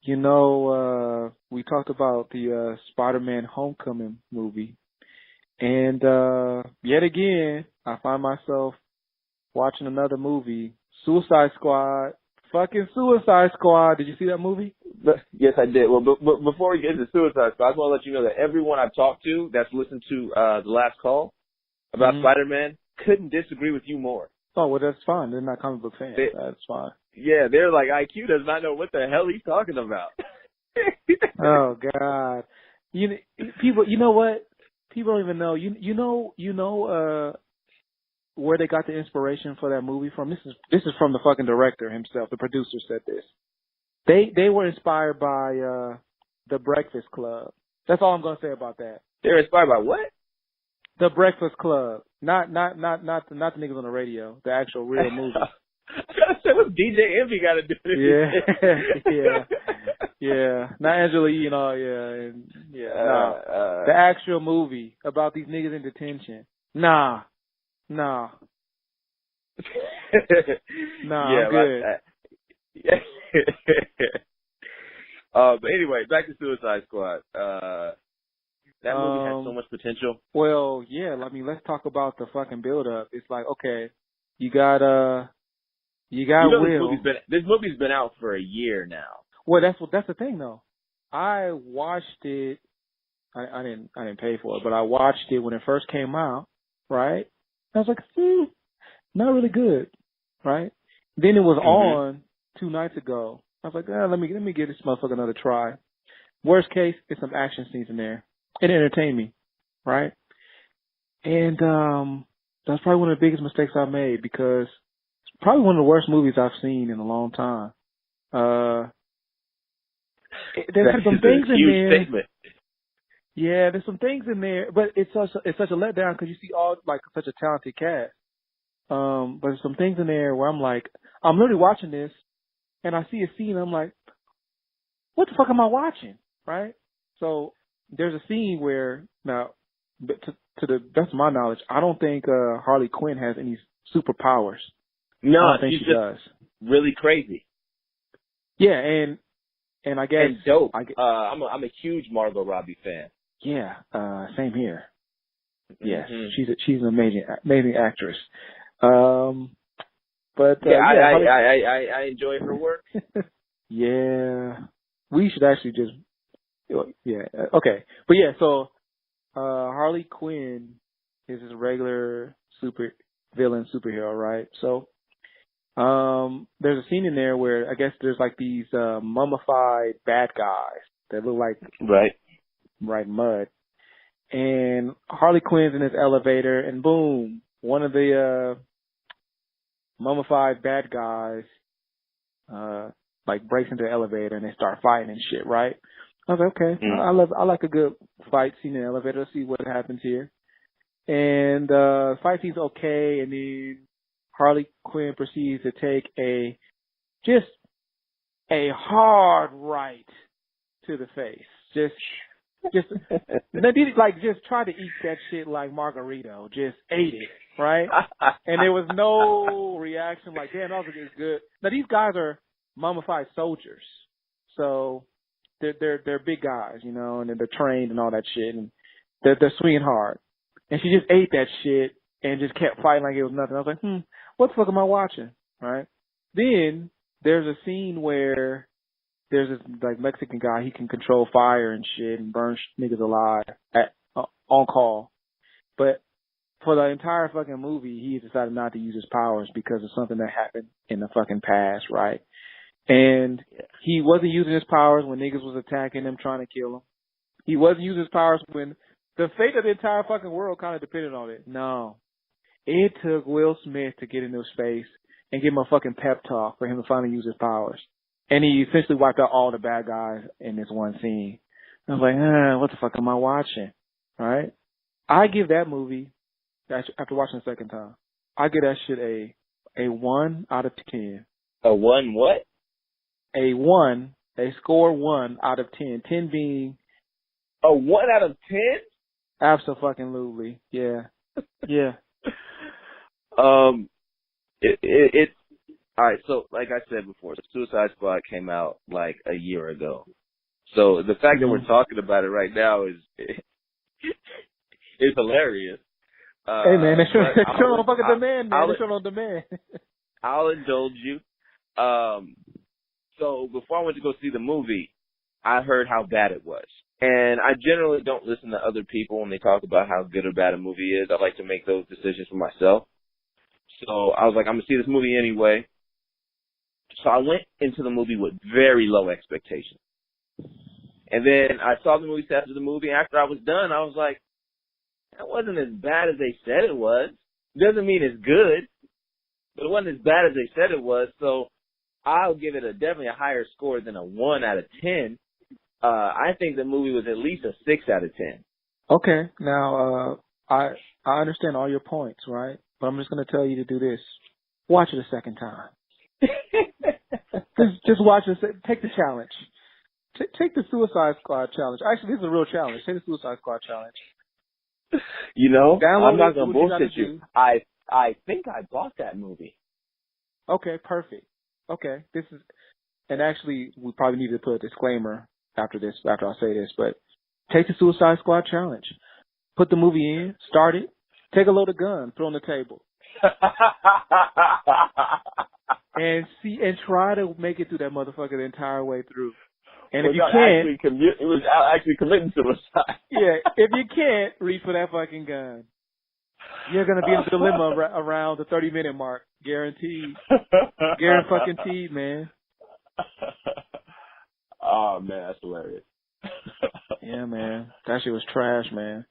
We talked about the Spider-Man Homecoming movie, and yet again, I find myself watching another movie, Suicide Squad. Fucking Suicide Squad. Did you see that movie? Yes, I did. Well, before we get into Suicide Squad, I just want to let you know that everyone I've talked to that's listened to the last call about Spider-Man couldn't disagree with you more. Oh, well, that's fine. They're not comic book fans. That's fine. Yeah, they're like, IQ does not know what the hell he's talking about. Oh, God. People, you know what? People don't even know. Where they got the inspiration for that movie from? This is from the fucking director himself. The producer said this. They were inspired by The Breakfast Club. That's all I'm gonna say about that. They're inspired by what? The Breakfast Club. Not the niggas on the radio. The actual real movie. I gotta say, what DJ Envy got to do with it? Yeah. Not Angela, the actual movie about these niggas in detention. Nah. I'm good. But anyway, back to Suicide Squad. That movie has so much potential. Well, yeah. I mean, let's talk about the fucking build up. It's like, okay, you got Will. This movie's been out for a year now. Well, that's the thing though. I watched it. I didn't pay for it, but I watched it when it first came out. Right. I was like, not really good, right? Then it was on 2 nights ago. I was like, let me give this motherfucker another try. Worst case, it's some action scenes in there. It entertained me, right? And that's probably one of the biggest mistakes I've made because it's probably one of the worst movies I've seen in a long time. There's some things in there. Statement. Yeah, there's some things in there, but it's such a letdown because you see all like such a talented cast. But there's some things in there where I'm like, I'm literally watching this, and I see a scene, and I'm like, what the fuck am I watching, right? So there's a scene where now, to the best of my knowledge, I don't think Harley Quinn has any superpowers. No, I don't think she does. Really crazy. Yeah, and I guess and dope. I'm a huge Margot Robbie fan. Yeah, same here. Yes, she's an amazing actress. But I enjoy her work. Yeah, we should actually just okay. But yeah, so Harley Quinn is his regular superhero, right? So there's a scene in there where I guess there's like these mummified bad guys that look like right mud. And Harley Quinn's in this elevator, and boom, one of the mummified bad guys like breaks into the elevator, and they start fighting and shit, right? I was like, okay, I like a good fight scene in the elevator. Let's see what happens here. And fight scene's okay, and then Harley Quinn proceeds to take a hard right to the face. Just try to eat that shit like Margarito. Just ate it, right? And there was no reaction like, damn, that was good. Now these guys are mummified soldiers, so they're big guys, and they're trained and all that shit, and they're swinging hard. And she just ate that shit and just kept fighting like it was nothing. I was like, what the fuck am I watching, right? Then there's a scene where there's this like Mexican guy. He can control fire and shit and burn niggas alive on call. But for the entire fucking movie, he decided not to use his powers because of something that happened in the fucking past, right? And he wasn't using his powers when niggas was attacking him, trying to kill him. He wasn't using his powers when the fate of the entire fucking world kind of depended on it. No. It took Will Smith to get into his face and give him a fucking pep talk for him to finally use his powers. And he essentially wiped out all the bad guys in this one scene. I was like, what the fuck am I watching? All right? I give that movie, after watching the second time, I give that shit a 1 out of 10. A 1 what? A score 1 out of 10. 10 being... A 1 out of 10? Abso-fucking-lutely. Yeah. Yeah. All right, so like I said before, the Suicide Squad came out like a year ago. So the fact that we're talking about it right now is hilarious. Hey man, they show on fucking demand, man. They show on demand. I'll indulge you. So before I went to go see the movie, I heard how bad it was. And I generally don't listen to other people when they talk about how good or bad a movie is. I like to make those decisions for myself. So I was like, I'm going to see this movie anyway. So I went into the movie with very low expectations. And then I saw the movie after the movie. After I was done, I was like, that wasn't as bad as they said it was. Doesn't mean it's good, but it wasn't as bad as they said it was. So I'll give it definitely a higher score than a 1 out of 10. I think the movie was at least a 6 out of 10. Okay, now I understand all your points, right? But I'm just going to tell you to do this: watch it a second time. just watch it. Take the challenge. Take the Suicide Squad challenge. Actually, this is a real challenge. Take the Suicide Squad challenge. You know, download I'm not going to bullshit you. I think I bought that movie. Okay, perfect. Okay, and actually, we probably need to put a disclaimer after I say this, but take the Suicide Squad challenge. Put the movie in, start it, take a load of gun, throw on the table. and try to make it through that motherfucker the entire way through. And if you can't, it was actually committing suicide. Yeah, if you can't, reach for that fucking gun. You're gonna be in a dilemma around the 30-minute mark, guaranteed. Guaranteed, man. Oh man, that's hilarious. Yeah, man, that shit was trash, man.